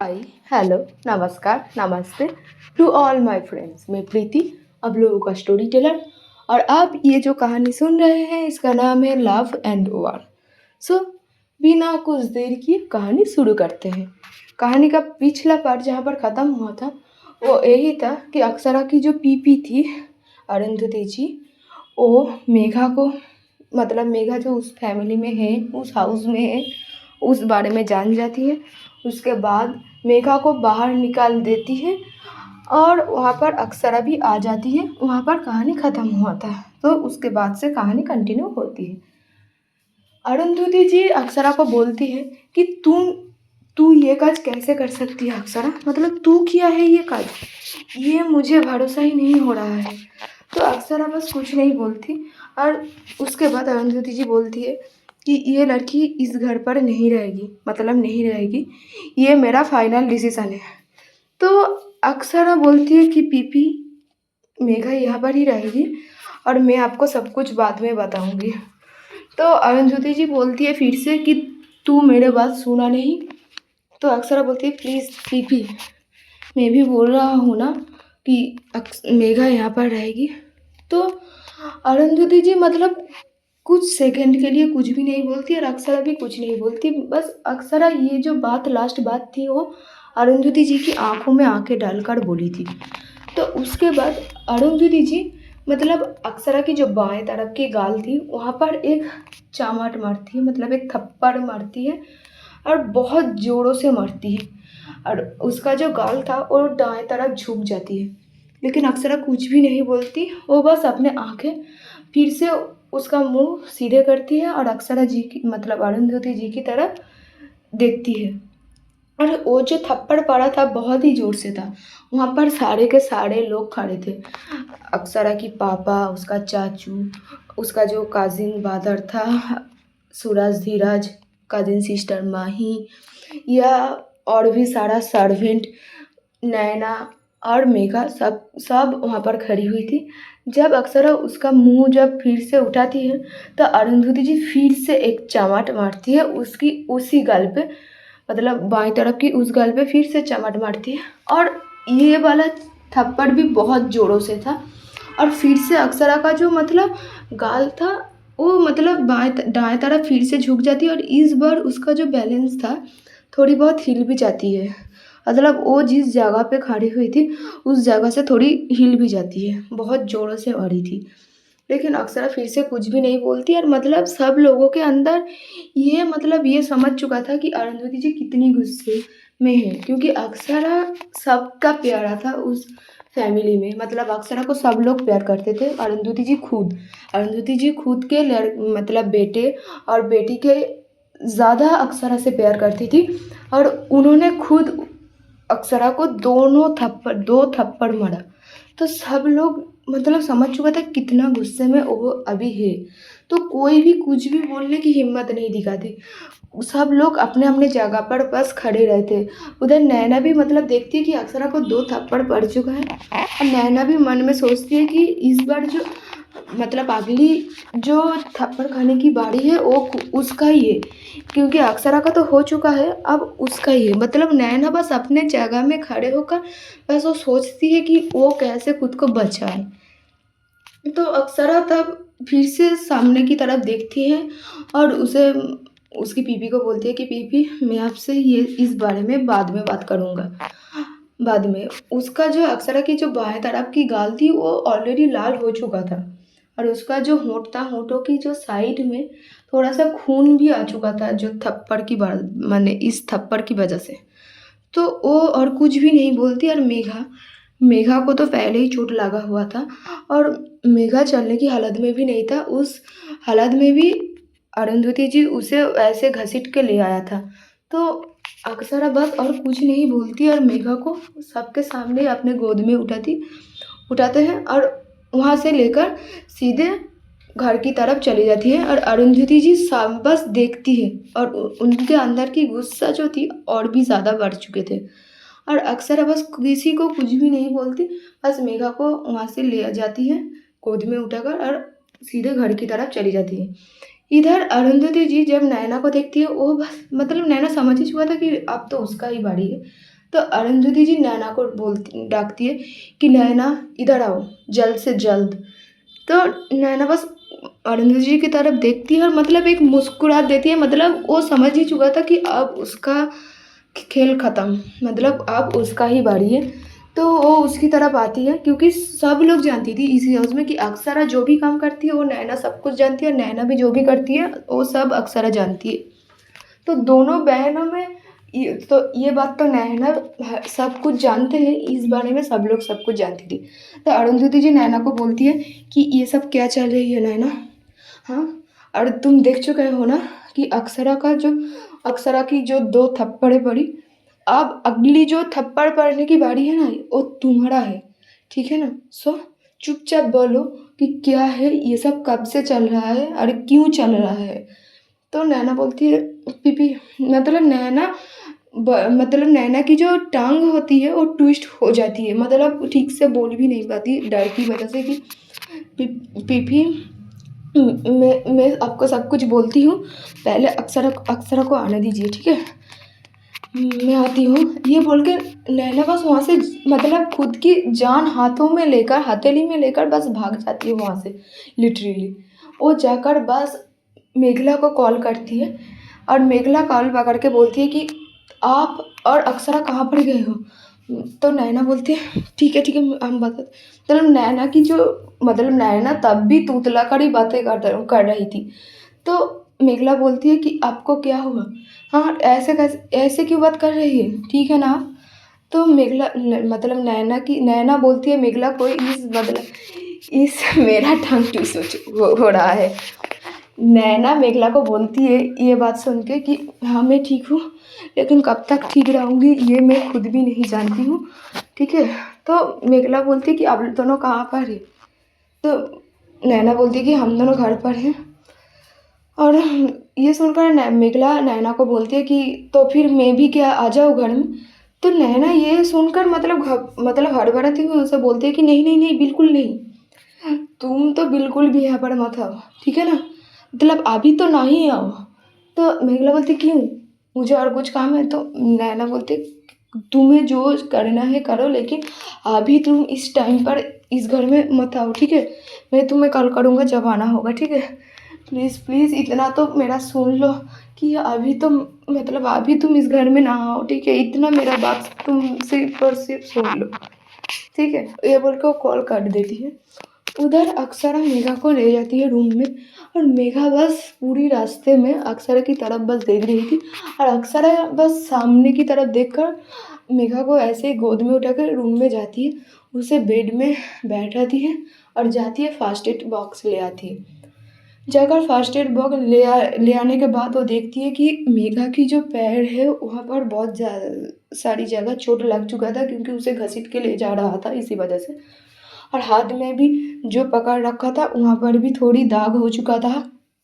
हाय, hello, नमस्कार, नमस्ते to all my friends. मैं प्रीति, आप लोगों का स्टोरी टेलर। और आप ये जो कहानी सुन रहे हैं इसका नाम है लव एंड वॉर। सो बिना कुछ देर किए कहानी शुरू करते हैं। कहानी का पिछला पार्ट जहाँ पर ख़त्म हुआ था वो यही था कि अक्षरा की जो पीपी थी, अरुंधति जी, वो मेघा को, मतलब मेघा जो उस फैमिली में है, उस हाउस में है, उस बारे में जान जाती है। उसके बाद मेघा को बाहर निकाल देती है और वहाँ पर अक्षरा भी आ जाती है। वहाँ पर कहानी ख़त्म हुआ था। तो उसके बाद से कहानी कंटिन्यू होती है। अरुंधति जी अक्षरा को बोलती है कि तू ये काज कैसे कर सकती है अक्षरा, मतलब तू किया है ये काज, ये मुझे भरोसा ही नहीं हो रहा है। तो अक्षरा बस कुछ नहीं बोलती। और उसके बाद अरुंधति जी बोलती है कि ये लड़की इस घर पर नहीं रहेगी, मतलब नहीं रहेगी, ये मेरा फाइनल डिसीज़न है। तो अक्षरा बोलती है कि पीपी, मेघा यहाँ पर ही रहेगी और मैं आपको सब कुछ बाद में बताऊंगी। तो अरुंधति जी बोलती है फिर से कि तू मेरे बात सुना नहीं। तो अक्षरा बोलती है प्लीज़ पीपी, मैं भी बोल रहा हूँ ना कि मेघा यहाँ पर रहेगी। तो अरुंधति जी मतलब कुछ सेकंड के लिए कुछ भी नहीं बोलती और अक्षरा भी कुछ नहीं बोलती। बस अक्षरा ये जो बात, लास्ट बात थी, वो अरुंधति जी की आंखों में आंखें डालकर बोली थी। तो उसके बाद अरुंधति जी मतलब अक्षरा की जो बाएं तरफ की गाल थी वहाँ पर एक चामाट मारती है, मतलब एक थप्पड़ मारती है और बहुत ज़ोरों से मारती है। और उसका जो गाल था वो दाएं तरफ झुक जाती है। लेकिन अक्षरा कुछ भी नहीं बोलती, वो बस अपने आंखें फिर से उसका मुंह सीधे करती है और अक्षरा जी की, मतलब अरुंधति जी की तरफ देखती है। और वो जो थप्पड़ पड़ा था बहुत ही ज़ोर से था। वहाँ पर सारे के सारे लोग खड़े थे। अक्षरा की पापा, उसका चाचू, उसका जो काजिन बादर था, सूरज, धीरज, काजिन सिस्टर माही, या और भी सारा सर्वेंट, नैना और मेघा, सब सब वहाँ पर खड़ी हुई थी। जब अक्षरा उसका मुंह जब फिर से उठाती है तो अरुंधति जी फिर से एक चमाट मारती है उसकी उसी गाल पे, मतलब बाएं तरफ की उस गाल पे फिर से चमाट मारती है। और ये वाला थप्पड़ भी बहुत ज़ोरों से था। और फिर से अक्षरा का जो मतलब गाल था वो मतलब दाएं तरफ फिर से झुक जाती है और इस बार उसका जो बैलेंस था थोड़ी बहुत हिल भी जाती है। मतलब वो जिस जगह पे खड़ी हुई थी उस जगह से थोड़ी हिल भी जाती है, बहुत ज़ोरों से आ रही थी। लेकिन अक्षरा फिर से कुछ भी नहीं बोलती। और मतलब सब लोगों के अंदर ये मतलब ये समझ चुका था कि अरुंधति जी कितनी गुस्से में है, क्योंकि अक्षरा सबका प्यारा था उस फैमिली में। मतलब अक्षरा को सब लोग प्यार करते थे, अरुंधति जी खुद के मतलब बेटे और बेटी के ज़्यादा अक्षरा से प्यार करती थी। और उन्होंने खुद अक्षरा को दो थप्पड़ मारा। तो सब लोग मतलब समझ चुका था कितना गुस्से में वो अभी है। तो कोई भी कुछ भी बोलने की हिम्मत नहीं दिखाती। सब लोग अपने अपने जगह पर बस खड़े रहते। उधर नैना भी मतलब देखती है कि अक्षरा को दो थप्पड़ पड़ चुका है और नैना भी मन में सोचती है कि इस बार जो मतलब अगली जो थप्पड़ खाने की बारी है वो उसका ही है, क्योंकि अक्षरा का तो हो चुका है, अब उसका ही है। मतलब नैना बस अपने जगह में खड़े होकर बस वो सोचती है कि वो कैसे खुद को बचाए। तो अक्षरा तब फिर से सामने की तरफ देखती है और उसे उसकी पीपी को बोलती है कि पीपी, मैं आपसे ये इस बारे में बाद में बात करूँगा। बाद में उसका जो अक्षरा की जो बाएं तरफ की गाल थी वो ऑलरेडी लाल हो चुका था और उसका जो होंठ था, होंठों की जो साइड में थोड़ा सा खून भी आ चुका था, जो थप्पड़ की माने इस थप्पड़ की वजह से। तो वो और कुछ भी नहीं बोलती। और मेघा को तो पहले ही चोट लगा हुआ था और मेघा चलने की हालत में भी नहीं था। उस हालत में भी अरुंधति जी उसे ऐसे घसीट के ले आया था। तो अक्षरा बस और कुछ नहीं बोलती और मेघा को सबके सामने अपने गोद में उठाते हैं और वहाँ से लेकर सीधे घर की तरफ चली जाती है। और अरुंधति जी बस देखती है और उनके अंदर की गुस्सा जो थी और भी ज़्यादा बढ़ चुके थे। और अक्षरा बस किसी को कुछ भी नहीं बोलती, बस मेघा को वहाँ से ले जाती है गोद में उठाकर और सीधे घर की तरफ चली जाती है। इधर अरुंधति जी जब नैना को देखती है वो बस मतलब नैना समझ ही चुका था कि अब तो उसका ही बारी है। तो अरुंधति जी नैना को डाकती है कि नैना इधर आओ जल्द से जल्द। तो नैना बस अरुंधति जी की तरफ देखती है और मतलब एक मुस्कुराहट देती है, मतलब वो समझ ही चुका था कि अब उसका खेल ख़त्म, मतलब अब उसका ही बारी है। तो वो उसकी तरफ आती है क्योंकि सब लोग जानती थी इसी हाउस में कि अक्सरा जो भी काम करती है वो नैना सब कुछ जानती है, और नैना भी जो भी करती है वो सब अक्सरा जानती है। तो दोनों बहनों में ये बात तो नैना सब कुछ जानते हैं, इस बारे में सब लोग सब कुछ जानती थी। तो अरुंधति जी नैना को बोलती है कि ये सब क्या चल रही है नैना, हाँ, और तुम देख चुके हो ना कि अक्सरा की जो 2 थप्पड़ें पड़ी, अब अगली जो थप्पड़ पड़ने की बारी है ना वो तुम्हारा है, ठीक है ना। सो चुपचाप बोलो कि क्या है ये सब, कब से चल रहा है और क्यों चल रहा है। तो नैना बोलती है पीपी, मतलब मतलब नैना की जो टांग होती है वो ट्विस्ट हो जाती है, मतलब ठीक से बोल भी नहीं पाती डर की वजह से कि पीपी मैं आपको सब कुछ बोलती हूँ, पहले अक्सरा को आने दीजिए, ठीक है, मैं आती हूँ। ये बोल के नैना बस वहाँ से मतलब खुद की जान हाथों में लेकर, हथेली में लेकर बस भाग जाती है वहाँ से लिटरली। वो जाकर बस मेघला को कॉल करती है और मेघला कॉल पकड़ के बोलती है कि आप और अक्सरा कहाँ पर गए हो। तो नैना बोलती है ठीक है हम बता, मतलब नैना की जो मतलब नैना तब भी तूतला कर ही बातें कर रही थी। तो मेघला बोलती है कि आपको क्या हुआ, हाँ ऐसे क्यों बात कर रही है, ठीक है ना आप। तो मतलब नैना बोलती है मेघला को इस मेरा टंग ट्विस्ट हो रहा है। नैना मेघला को बोलती है ये बात सुन के कि हाँ मैं ठीक हूँ, लेकिन कब तक ठीक रहूँगी ये मैं खुद भी नहीं जानती हूँ, ठीक है। तो मेघला बोलती है कि आप दोनों कहाँ पर है। तो नैना बोलती है कि हम दोनों घर पर हैं। और ये सुनकर मेघला नैना को बोलती है कि तो फिर मैं भी क्या आ जाऊँ घर में। तो नैना ये सुनकर मतलब हड़बड़ाती हुई उसे बोलती है कि नहीं नहीं नहीं बिल्कुल नहीं, तुम तो बिल्कुल भी यहाँ पर मत आओ, ठीक है ना, मतलब अभी तो नहीं आओ। तो मेघला बोलती क्यों, मुझे और कुछ काम है। तो नैना बोलती तुम्हें जो करना है करो, लेकिन अभी तुम इस टाइम पर इस घर में मत आओ, ठीक है, मैं तुम्हें कॉल करूँगा जब आना होगा, ठीक है। प्लीज़ प्लीज़ इतना तो मेरा सुन लो कि अभी तो मतलब अभी तुम इस घर में ना आओ, ठीक है, इतना मेरा बात तुम सिर्फ और सिर्फ सुन लो, ठीक है। ये बोल के वो कॉल काट देती है। उधर अक्सरा मेघा को ले जाती है रूम में, और मेघा बस पूरी रास्ते में अक्सरा की तरफ बस देख रही थी, और अक्सरा बस सामने की तरफ देखकर मेघा को ऐसे ही गोद में उठाकर रूम में जाती है, उसे बेड में बैठाती है और जाती है फर्स्ट एड बॉक्स ले आती है। जाकर फर्स्ट एड बॉक्स ले आने के बाद वो देखती है कि मेघा की जो पैर है वहाँ पर बहुत ज़्यादा सारी जगह चोट लग चुका था, क्योंकि उसे घसीट के ले जा रहा था इसी वजह से। और हाथ में भी जो पकड़ रखा था वहाँ पर भी थोड़ी दाग हो चुका था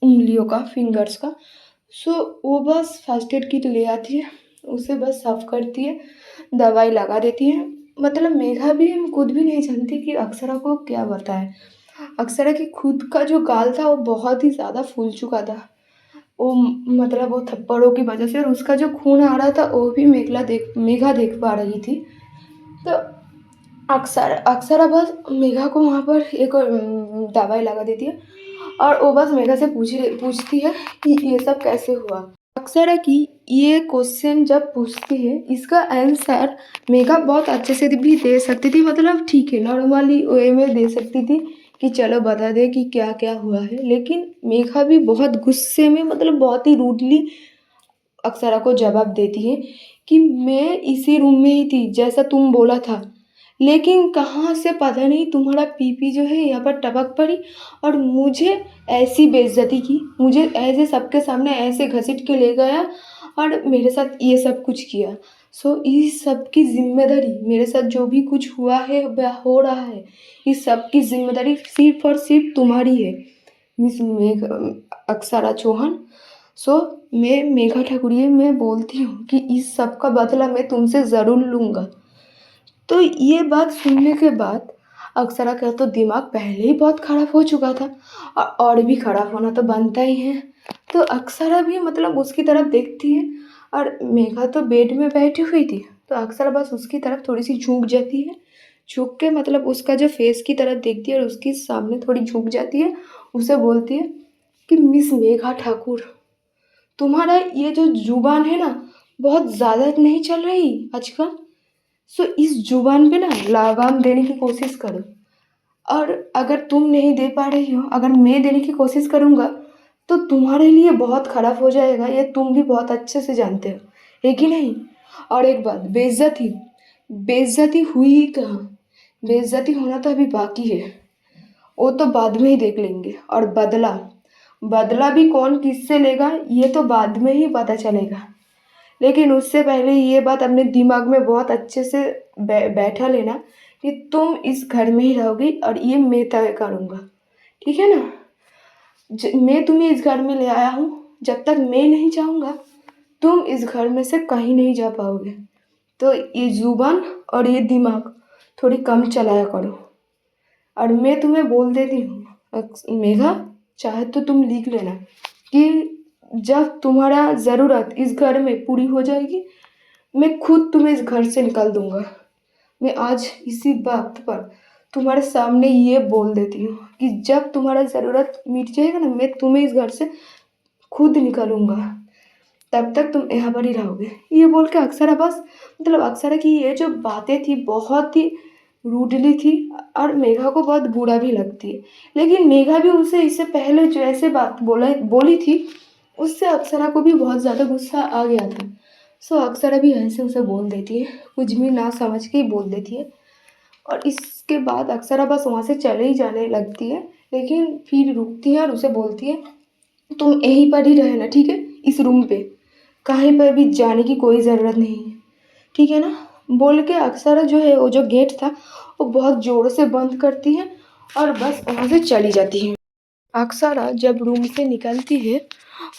उंगलियों का, फिंगर्स का। सो वो बस फर्स्ट एड किट ले आती है, उसे बस साफ करती है, दवाई लगा देती है। मतलब मेघा भी खुद भी नहीं जानती कि अक्षरा को क्या बताए। अक्षरा की खुद का जो गाल था वो बहुत ही ज़्यादा फूल चुका था, वो मतलब वो थप्पड़ों की वजह से, और उसका जो खून आ रहा था वो भी मेघा देख पा रही थी। तो अक्सरा बस मेघा को वहाँ पर एक दवाई लगा देती है, और वो बस मेघा से पूछती है कि ये सब कैसे हुआ। अक्सरा की ये क्वेश्चन जब पूछती है इसका आंसर मेघा बहुत अच्छे से भी दे सकती थी, मतलब ठीक है नॉर्मली वे में दे सकती थी कि चलो बता दे कि क्या क्या हुआ है। लेकिन मेघा भी बहुत गुस्से में, मतलब बहुत ही रूडली अक्सरा को जवाब देती है कि मैं इसी रूम में ही थी जैसा तुम बोला था, लेकिन कहाँ से पता नहीं तुम्हारा पीपी जो है यहाँ पर टपक पड़ी और मुझे ऐसी बेइज्जती की, मुझे ऐसे सबके सामने ऐसे घसीट के ले गया और मेरे साथ ये सब कुछ किया। सो इस सब की जिम्मेदारी, मेरे साथ जो भी कुछ हुआ है हो रहा है, इस सब की जिम्मेदारी सिर्फ और सिर्फ तुम्हारी है मिस अक्सरा चौहान। सो मैं मेघा ठाकुरिया मैं बोलती हूँ कि इस सब का बदला मैं तुमसे ज़रूर लूँगा। तो ये बात सुनने के बाद अक्सरा का तो दिमाग पहले ही बहुत ख़राब हो चुका था, और भी ख़राब होना तो बनता ही है। तो अक्सरा भी मतलब उसकी तरफ देखती है, और मेघा तो बेड में बैठी हुई थी, तो अक्सर बस उसकी तरफ थोड़ी सी झुक जाती है, झुक के मतलब उसका जो फेस की तरफ देखती है और उसके सामने थोड़ी झुक जाती है, उसे बोलती है कि मिस मेघा ठाकुर, तुम्हारा ये जो जुबान है ना बहुत ज़्यादा नहीं चल रही आजकल, सो इस जुबान पे ना लगाम देने की कोशिश करो। और अगर तुम नहीं दे पा रही हो, अगर मैं देने की कोशिश करूँगा तो तुम्हारे लिए बहुत ख़राब हो जाएगा, ये तुम भी बहुत अच्छे से जानते हो, है कि नहीं। और एक बात, बेइज्जती बेइज्जती हुई ही कहाँ, बेइज्जती होना तो अभी बाकी है, वो तो बाद में ही देख लेंगे। और बदला बदला भी कौन किससे लेगा ये तो बाद में ही पता चलेगा, लेकिन उससे पहले ये बात अपने दिमाग में बहुत अच्छे से बैठा लेना कि तुम इस घर में ही रहोगी और ये मैं तय करूँगा, ठीक है ना। मैं तुम्हें इस घर में ले आया हूँ, जब तक मैं नहीं चाहूँगा तुम इस घर में से कहीं नहीं जा पाओगे। तो ये जुबान और ये दिमाग थोड़ी कम चलाया करो। और मैं तुम्हें बोल देती हूँ मेघा, चाहे तो तुम लिख लेना कि जब तुम्हारा ज़रूरत इस घर में पूरी हो जाएगी मैं खुद तुम्हें इस घर से निकाल दूँगा। मैं आज इसी बात पर तुम्हारे सामने ये बोल देती हूँ कि जब तुम्हारा ज़रूरत मिट जाएगा ना मैं तुम्हें इस घर से खुद निकालूंगा, तब तक तुम यहाँ पर ही रहोगे। ये बोल के अक्षरा बस मतलब अक्षरा की ये जो बातें थी बहुत ही रूडली थी और मेघा को बहुत बुरा भी लगती है, लेकिन मेघा भी उसे इससे पहले जो ऐसे बात बोली थी उससे अक्षरा को भी बहुत ज़्यादा गुस्सा आ गया था। सो अक्षरा भी ऐसे उसे बोल देती है, कुछ भी ना समझ के ही बोल देती है। और इसके बाद अक्षरा बस वहाँ से चले ही जाने लगती है, लेकिन फिर रुकती है और उसे बोलती है तुम यहीं पर ही रहना, ठीक है, इस रूम पे कहीं पर भी जाने की कोई ज़रूरत नहीं है, ठीक है ना। बोल के अक्षरा जो है वो जो गेट था वो बहुत ज़ोर से बंद करती है और बस वहाँ से चली जाती है। अक्षरा जब रूम से निकलती है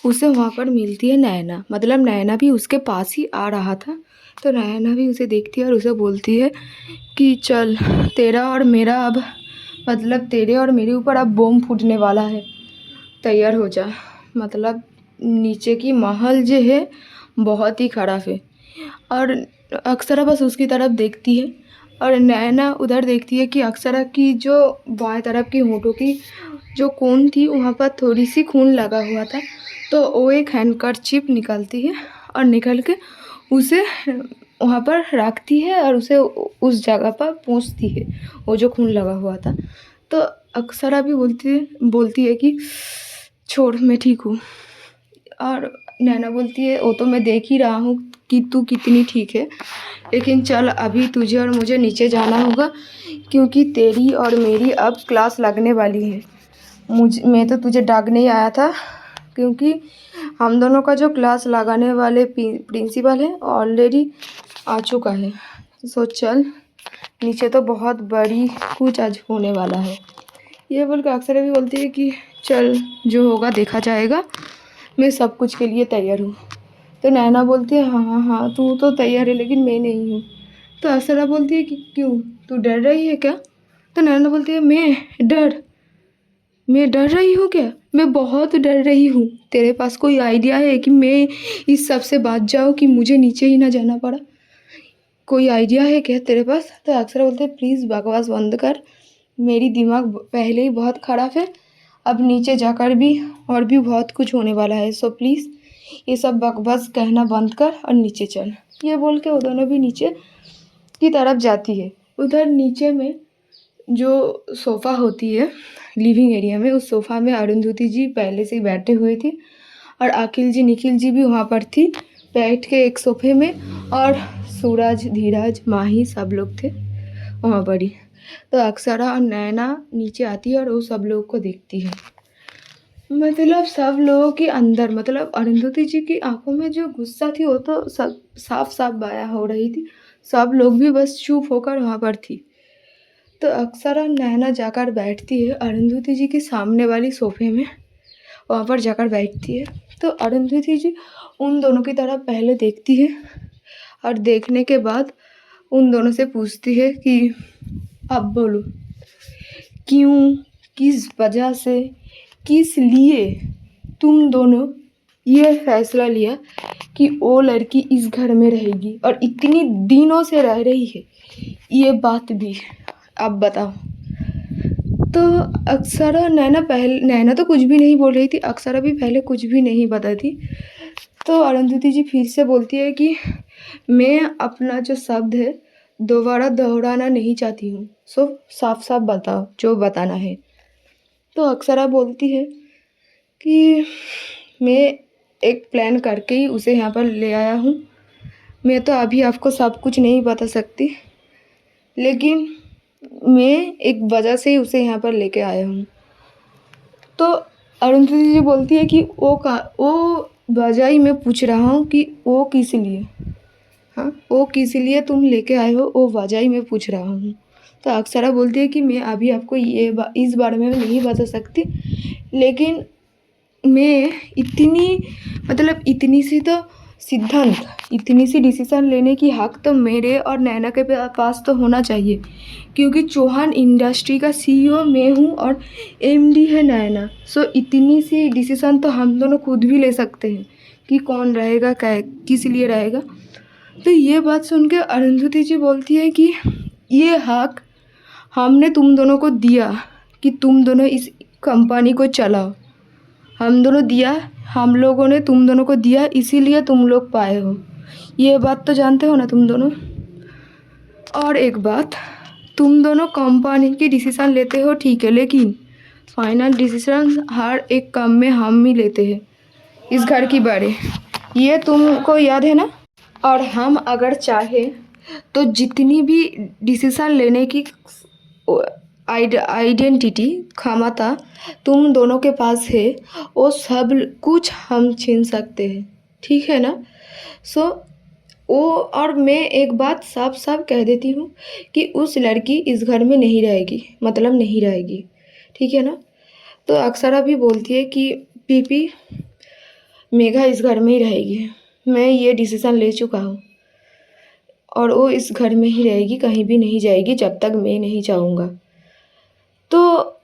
उसे वहाँ पर मिलती है नैना, मतलब नैना भी उसके पास ही आ रहा था। तो नैना भी उसे देखती है और उसे बोलती है कि चल तेरा और मेरा अब मतलब तेरे और मेरे ऊपर अब बम फूटने वाला है, तैयार हो जा। मतलब नीचे की माहौल जो है बहुत ही ख़राब है। और अक्षरा बस उसकी तरफ देखती है और नैना उधर देखती है कि अक्षरा की जो बाएं तरफ की होंठों की जो कोन थी वहाँ पर थोड़ी सी खून लगा हुआ था, तो वो एक हैंडकरचिप निकालती है और निकल के उसे वहाँ पर रखती है और उसे उस जगह पर पोंछती है वो जो खून लगा हुआ था। तो अक्षरा भी बोलती है कि छोड़ मैं ठीक हूँ। और नैना बोलती है वो तो मैं देख ही रहा हूँ कि तू कितनी ठीक है, लेकिन चल अभी तुझे और मुझे नीचे जाना होगा क्योंकि तेरी और मेरी अब क्लास लगने वाली है। मैं तो तुझे डांटने ही आया था क्योंकि हम दोनों का जो क्लास लगाने वाले प्रिंसिपल है ऑलरेडी आ चुका है। सो चल नीचे, तो बहुत बड़ी कुछ आज होने वाला है। ये बोल कर अक्षरा भी बोलती है कि चल जो होगा देखा जाएगा, मैं सब कुछ के लिए तैयार हूँ। तो नैना बोलती है हाँ हाँ हाँ तू तो तैयार है लेकिन मैं नहीं हूँ। तो अक्षरा बोलती है कि क्यों, तू डर रही है क्या। तो नैना बोलती है मैं डर रही हूँ क्या, मैं बहुत डर रही हूँ। तेरे पास कोई आइडिया है कि मैं इस सब से बच जाऊँ कि मुझे नीचे ही ना जाना पड़ा, कोई आइडिया है क्या तेरे पास। तो अक्षरा बोलते हैं प्लीज़ बकवास बंद कर, मेरी दिमाग पहले ही बहुत ख़राब है, अब नीचे जाकर भी और भी बहुत कुछ होने वाला है, सो प्लीज़ ये सब बकवास कहना बंद कर और नीचे चल। ये बोल के वो दोनों भी नीचे की तरफ जाती है। उधर नीचे में जो सोफ़ा होती है लिविंग एरिया में, उस सोफ़ा में अरुंधति जी पहले से ही बैठे हुए थे और अखिल जी निखिल जी भी वहाँ पर थी बैठ के एक सोफ़े में, और सूरज धीरज माही सब लोग थे वहाँ पर ही। तो अक्षरा और नैना नीचे आती है और वो सब लोग को देखती है। मतलब सब लोगों के अंदर मतलब अरुंधति जी की आंखों में जो गुस्सा थी वो तो सब साफ साफ बयां हो रही थी। सब लोग भी बस चुप होकर वहाँ पर थी। तो अक्षरा नैना जाकर बैठती है अरुंधति जी के सामने वाली सोफ़े में, वहाँ पर जाकर बैठती है। तो अरुंधति जी उन दोनों की तरफ पहले देखती है और देखने के बाद उन दोनों से पूछती है कि अब बोलो क्यों, किस वजह से, किस लिए तुम दोनों ये फैसला लिया कि वो लड़की इस घर में रहेगी और इतनी दिनों से रह रही है, ये बात भी। अब बताओ। तो अक्सरा नैना तो कुछ भी नहीं बोल रही थी, अक्सरा भी पहले कुछ भी नहीं पता थी। तो अरुंधति जी फिर से बोलती है कि मैं अपना जो शब्द है दोबारा दोहराना नहीं चाहती हूँ, सो साफ साफ बताओ जो बताना है। तो अक्सरा बोलती है कि मैं एक प्लान करके ही उसे यहाँ पर ले आया हूँ, मैं तो अभी आपको सब कुछ नहीं बता सकती, लेकिन मैं एक वजह से ही उसे यहाँ पर लेके आया हूँ। तो अरुंधति जी बोलती है कि वो वजह ही मैं पूछ रहा हूँ कि वो किस लिए, हाँ वो किस लिए तुम लेके आए हो, वो वजह ही मैं पूछ रहा हूँ। तो अक्सरा बोलती है कि मैं अभी आपको इस बारे में नहीं बता सकती, लेकिन मैं इतनी सी डिसीज़न लेने की हक तो मेरे और नैना के पास तो होना चाहिए, क्योंकि चौहान इंडस्ट्री का CEO मैं हूँ और MD है नैना। सो इतनी सी डिसीज़न तो हम दोनों खुद भी ले सकते हैं कि कौन रहेगा, किस लिए रहेगा। तो ये बात सुन के अरुंधति जी बोलती है कि ये हक हमने तुम दोनों को दिया कि तुम दोनों इस कंपनी को चलाओ, हम लोगों ने तुम दोनों को दिया, इसीलिए तुम लोग पाए हो। ये बात तो जानते हो ना तुम दोनों। और एक बात, तुम दोनों कंपनी की डिसीज़न लेते हो ठीक है, लेकिन फाइनल डिसीज़न हर एक काम में हम ही लेते हैं इस घर की बारे, ये तुमको याद है ना। और हम अगर चाहे तो जितनी भी डिसीज़न लेने की आइडेंटिटी क्षमता तुम दोनों के पास है, वो सब कुछ हम छीन सकते हैं, ठीक है ना। सो वो, और मैं एक बात साफ साफ कह देती हूँ कि उस लड़की इस घर में नहीं रहेगी, मतलब नहीं रहेगी, ठीक है ना। तो अक्सरा भी बोलती है कि पीपी मेघा इस घर में ही रहेगी, मैं ये डिसीज़न ले चुका हूँ और वो इस घर में ही रहेगी, कहीं भी नहीं जाएगी जब तक मैं नहीं चाहूँगा। तो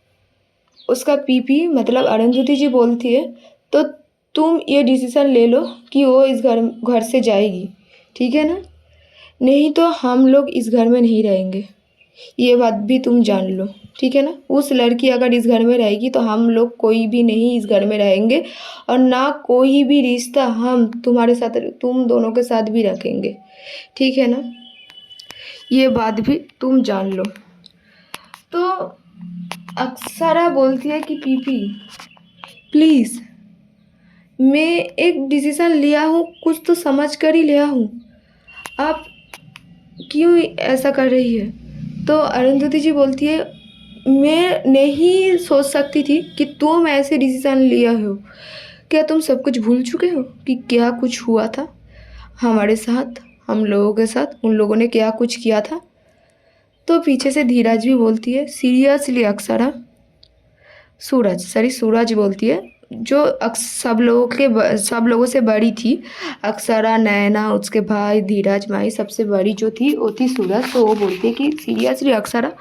उसका पीपी मतलब अरुंधति जी बोलती है, तो तुम ये डिसीज़न ले लो कि वो इस घर से जाएगी, ठीक है ना, नहीं तो हम लोग इस घर में नहीं रहेंगे, ये बात भी तुम जान लो, ठीक है ना। उस लड़की अगर इस घर में रहेगी तो हम लोग कोई भी नहीं इस घर में रहेंगे, और ना कोई भी रिश्ता हम तुम्हारे साथ, तुम दोनों के साथ भी रखेंगे, ठीक है ना, ये बात भी तुम जान लो। तो अक्सरा बोलती है कि पीपी प्लीज़, मैं एक डिसीज़न लिया हूँ, कुछ तो समझ कर ही लिया हूँ, आप क्यों ऐसा कर रही है। तो अरुंधति जी बोलती है, मैं नहीं सोच सकती थी कि तुम ऐसे डिसीज़न लिया हो, क्या तुम सब कुछ भूल चुके हो कि क्या कुछ हुआ था हमारे साथ, हम लोगों के साथ, उन लोगों ने क्या कुछ किया था। तो पीछे से धीरज भी बोलती है, सीरियसली अक्सरा, सूरज बोलती है, जो सब लोगों से बड़ी थी, अक्सरा, नैना, उसके भाई धीरज, माई, सबसे बड़ी जो थी वो थी सूरज। तो वो बोलती है कि सीरियसली अक्सरा,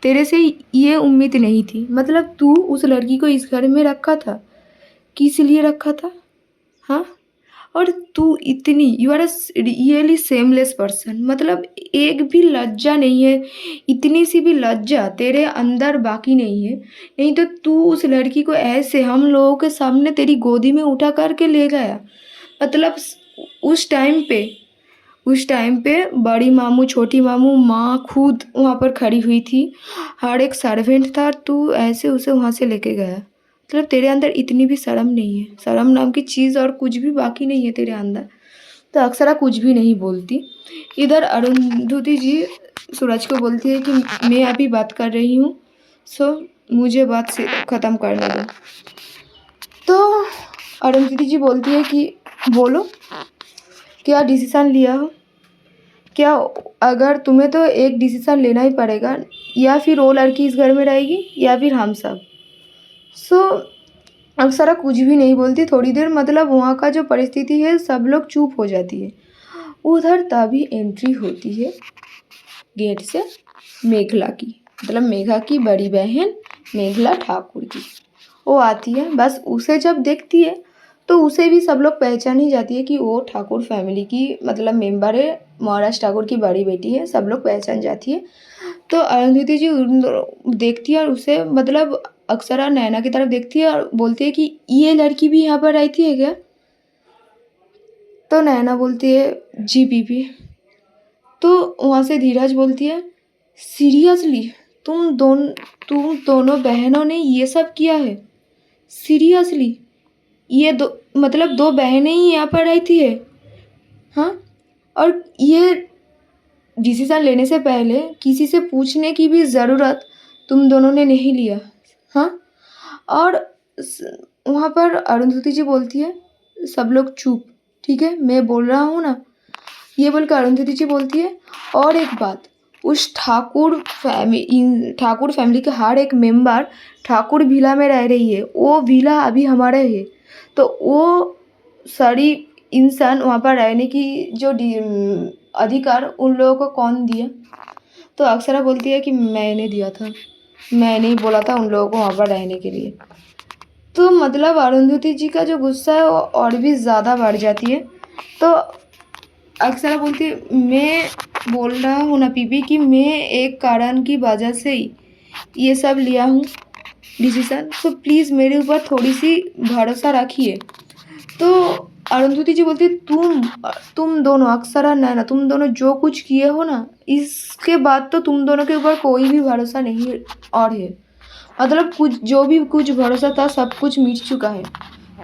तेरे से ये उम्मीद नहीं थी, मतलब तू उस लड़की को इस घर में रखा था, किस लिए रखा था, हाँ। और तू इतनी, you are a really seamless person, मतलब एक भी लज्जा नहीं है, इतनी सी भी लज्जा तेरे अंदर बाकी नहीं है, नहीं तो तू उस लड़की को ऐसे हम लोगों के सामने तेरी गोदी में उठा करके ले गया। मतलब उस टाइम पे बड़ी मामू, छोटी मामू, माँ खुद वहाँ पर खड़ी हुई थी, हर एक सर्वेंट था, तू ऐसे उसे वहाँ से लेके गया। मतलब तेरे अंदर इतनी भी शर्म नहीं है, शर्म नाम की चीज़ और कुछ भी बाकी नहीं है तेरे अंदर। तो अक्सरा कुछ भी नहीं बोलती। इधर अरुंधति जी सूरज को बोलती है कि मैं अभी बात कर रही हूँ, सो मुझे बात से ख़त्म करने दो। तो अरुंधति जी बोलती है कि बोलो, क्या डिसीज़न लिया हो, क्या, अगर तुम्हें तो एक डिसीज़न लेना ही पड़ेगा, या फिर वो लड़की इस घर में रहेगी या फिर हम सब। सो अक्सरा कुछ भी नहीं बोलती थोड़ी देर, मतलब वहाँ का जो परिस्थिति है सब लोग चुप हो जाती है। उधर तभी एंट्री होती है गेट से मेघला की, मतलब मेघा की बड़ी बहन मेघला ठाकुर की। वो आती है, बस उसे जब देखती है तो उसे भी सब लोग पहचान ही जाती है कि वो ठाकुर फैमिली की मतलब मेंबर है, महाराज ठाकुर की बड़ी बेटी है, सब लोग पहचान जाती है। तो अरुंधति जी देखती है और उसे मतलब अक्सरा नैना की तरफ देखती है और बोलती है कि ये लड़की भी यहाँ पर आई थी है क्या? तो नैना बोलती है जी बीबी। तो वहाँ से धीरज बोलती है सीरियसली तुम दोनों बहनों ने ये सब किया है? सीरियसली ये दो मतलब दो बहनें ही यहाँ पर आई थी है? हाँ, और ये डिसीजन लेने से पहले किसी से पूछने की भी ज़रूरत तुम दोनों ने नहीं लिया। हाँ, और वहाँ पर अरुंधति जी बोलती है सब लोग चुप, ठीक है मैं बोल रहा हूँ ना। ये बोलकर अरुंधति जी बोलती है और एक बात, उस ठाकुर फैमिली के हर एक मेंबर ठाकुर विला में रह रही है, वो विला अभी हमारा है। तो वो सारी इंसान वहाँ पर रहने की जो अधिकार उन लोगों को कौन दिया? तो अक्षरा बोलती है कि मैंने दिया था, मैंने ही बोला था उन लोगों को वहाँ पर रहने के लिए। तो मतलब अरुंधति जी का जो गुस्सा है वो और भी ज़्यादा बढ़ जाती है। तो अक्षरा बोलती है मैं बोल रहा हूँ ना पीपी कि मैं एक कारण की वजह से ही ये सब लिया हूँ डिसीज़न, तो प्लीज़ मेरे ऊपर थोड़ी सी भरोसा रखिए। तो अरुंधति जी बोलती है तुम दोनों अक्षरा नैना तुम दोनों जो कुछ किए हो ना, इसके बाद तो तुम दोनों के ऊपर कोई भी भरोसा नहीं और है। मतलब कुछ जो भी कुछ भरोसा था सब कुछ मिट चुका है,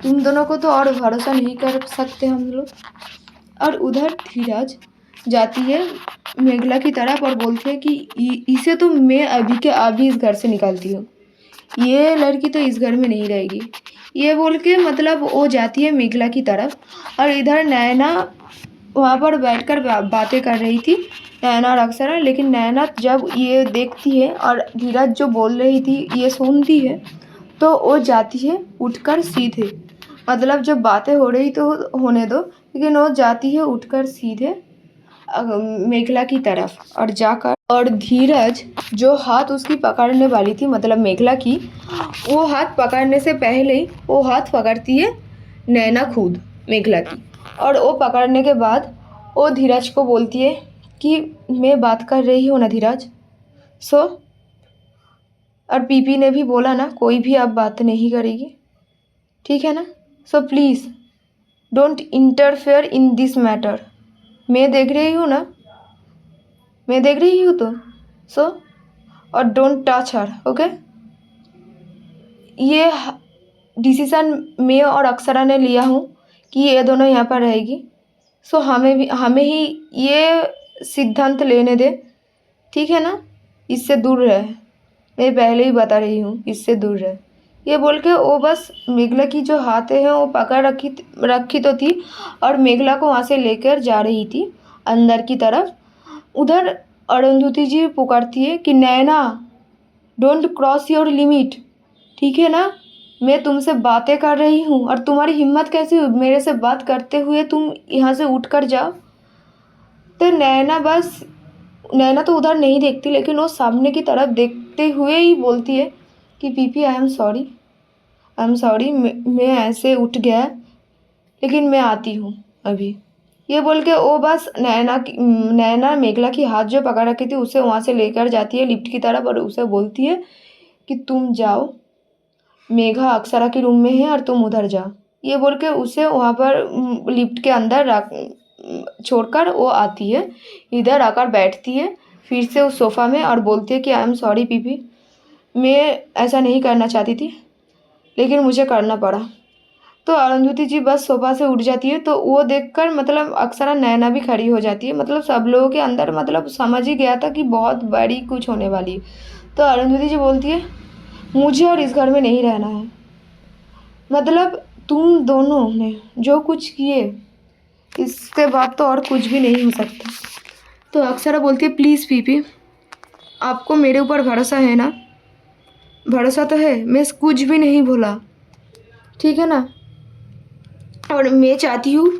तुम दोनों को तो और भरोसा नहीं कर सकते हम लोग। और उधर धीरज जाती है मेघला की तरफ और बोलती है कि इसे तो मैं अभी के अभी इस घर से निकालती हूँ, ये लड़की तो इस घर में नहीं रहेगी। ये बोल के मतलब वो जाती है मेघला की तरफ और इधर नैना वहाँ पर बैठकर बातें कर रही थी, नैना और अक्षरा। लेकिन नैना जब ये देखती है और धीरज जो बोल रही थी ये सुनती है तो वो जाती है उठकर सीधे, मतलब जब बातें हो रही तो होने दो, लेकिन वो जाती है उठकर सीधे मेघला की तरफ और जाकर और धीरज जो हाथ उसकी पकड़ने वाली थी मतलब मेघला की, वो हाथ पकड़ने से पहले ही वो हाथ पकड़ती है नैना खुद मेघला की। और वो पकड़ने के बाद वो धीरज को बोलती है कि मैं बात कर रही हूँ ना धीरज, सो और पीपी ने भी बोला ना कोई भी अब बात नहीं करेगी, ठीक है ना? So please don't interfere in this matter. मैं देख रही हूँ ना, मैं देख रही हूँ तो सो और डोंट टच हर, ओके? ये डिसीज़न मैं और अक्षरा ने लिया हूँ कि ये दोनों यहाँ पर रहेगी। सो हमें ही ये सिद्धांत लेने दे, ठीक है ना? इससे दूर रहे, मैं पहले ही बता रही हूँ इससे दूर रहे। ये बोल के वो बस मेघला की जो हाथें हैं वो पकड़ रखी तो थी और मेघला को वहाँ से लेकर जा रही थी अंदर की तरफ। उधर अरुंधति जी पुकारती है कि नैना डोंट क्रॉस योर लिमिट, ठीक है ना? मैं तुमसे बातें कर रही हूँ और तुम्हारी हिम्मत कैसे हुई मेरे से बात करते हुए तुम यहाँ से उठ कर जाओ? तो नैना तो उधर नहीं देखती, लेकिन वो सामने की तरफ देखते हुए ही बोलती है कि पीपी आई एम सॉरी मैं ऐसे उठ गया, लेकिन मैं आती हूँ अभी। ये बोल के वो बस नैना मेघला की हाथ जो पकड़ रखी थी उसे वहाँ से लेकर जाती है लिफ्ट की तरफ और उसे बोलती है कि तुम जाओ, मेघा अक्षरा के रूम में है और तुम उधर जाओ। ये बोल के उसे वहाँ पर लिफ्ट के अंदर रख छोड़कर वो आती है, इधर आकर बैठती है फिर से उस सोफ़ा में और बोलती है कि आई एम सॉरी पीपी, मैं ऐसा नहीं करना चाहती थी लेकिन मुझे करना पड़ा। तो अरुंधति जी बस सोफ़ा से उठ जाती है। तो वो देखकर मतलब अक्षरा नैना भी खड़ी हो जाती है, मतलब सब लोगों के अंदर मतलब समझ ही गया था कि बहुत बड़ी कुछ होने वाली है। तो अरुंधति जी बोलती है मुझे और इस घर में नहीं रहना है, मतलब तुम दोनों ने जो कुछ किए इसके बाद तो और कुछ भी नहीं हो सकता। तो अक्षरा बोलती है प्लीज़ पीपी आपको मेरे ऊपर भरोसा है ना? भरोसा तो है, मैं कुछ भी नहीं भूला, ठीक है ना? और मैं चाहती हूँ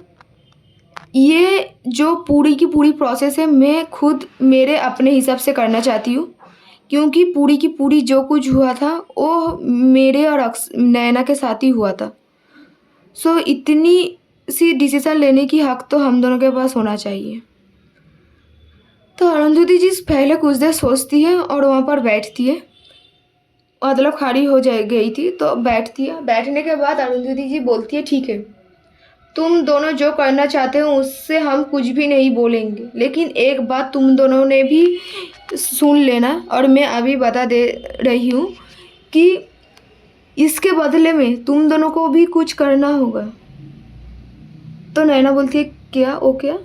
ये जो पूरी की पूरी प्रोसेस है मैं खुद मेरे अपने हिसाब से करना चाहती हूँ, क्योंकि पूरी की पूरी जो कुछ हुआ था वो मेरे और नैना के साथ ही हुआ था। सो इतनी सी डिसीज़न लेने की हक तो हम दोनों के पास होना चाहिए। तो अरुंधति जी पहले कुछ देर सोचती है और वहाँ पर बैठती है, मतलब खड़ी हो गई थी तो बैठती है। बैठने के बाद अरुंधति जी बोलती है ठीक है, तुम दोनों जो करना चाहते हो उससे हम कुछ भी नहीं बोलेंगे, लेकिन एक बात तुम दोनों ने भी सुन लेना और मैं अभी बता दे रही हूँ कि इसके बदले में तुम दोनों को भी कुछ करना होगा। तो नैना बोलती है क्या, ओ क्या?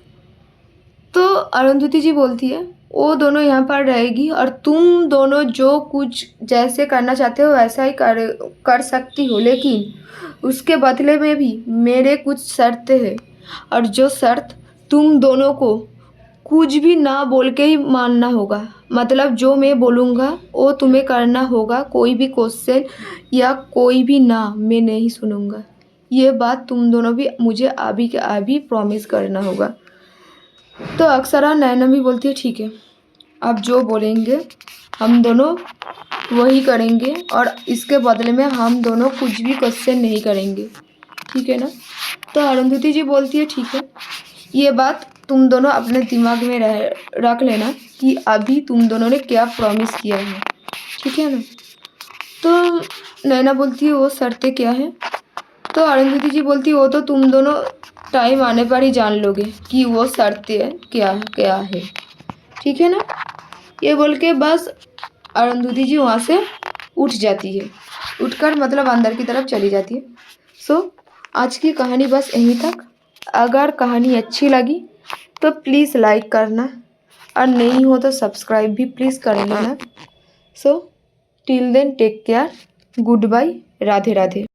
तो अरुंधति जी बोलती है वो दोनों यहाँ पर रहेगी और तुम दोनों जो कुछ जैसे करना चाहते हो वैसा ही कर सकती हो, लेकिन उसके बदले में भी मेरे कुछ शर्तें हैं और जो शर्त तुम दोनों को कुछ भी ना बोल के ही मानना होगा। मतलब जो मैं बोलूँगा वो तुम्हें करना होगा, कोई भी क्वेश्चन या कोई भी ना मैं नहीं सुनूँगा। ये बात तुम दोनों भी मुझे अभी के अभी प्रॉमिस करना होगा। तो अक्सरा नैना भी बोलती है ठीक है, आप जो बोलेंगे हम दोनों वही करेंगे और इसके बदले में हम दोनों कुछ भी क्वेश्चन नहीं करेंगे, ठीक है ना? तो अरुंधति जी बोलती है ठीक है, ये बात तुम दोनों अपने दिमाग में रख लेना कि अभी तुम दोनों ने क्या प्रॉमिस किया है, ठीक है ना? तो नैना बोलती है वो शर्तें क्या है? तो अरुंधति जी बोलती है वो तो तुम दोनों टाइम आने पर ही जान लोगे कि वो शर्तें क्या है, ठीक है ना? ये बोल के बस अरुंधति जी वहाँ से उठ जाती है, उठकर मतलब अंदर की तरफ चली जाती है। सो आज की कहानी बस यहीं तक। अगर कहानी अच्छी लगी तो प्लीज़ लाइक करना और नहीं हो तो सब्सक्राइब भी प्लीज़ कर लेना। So till then take care, good bye, Radhe Radhe.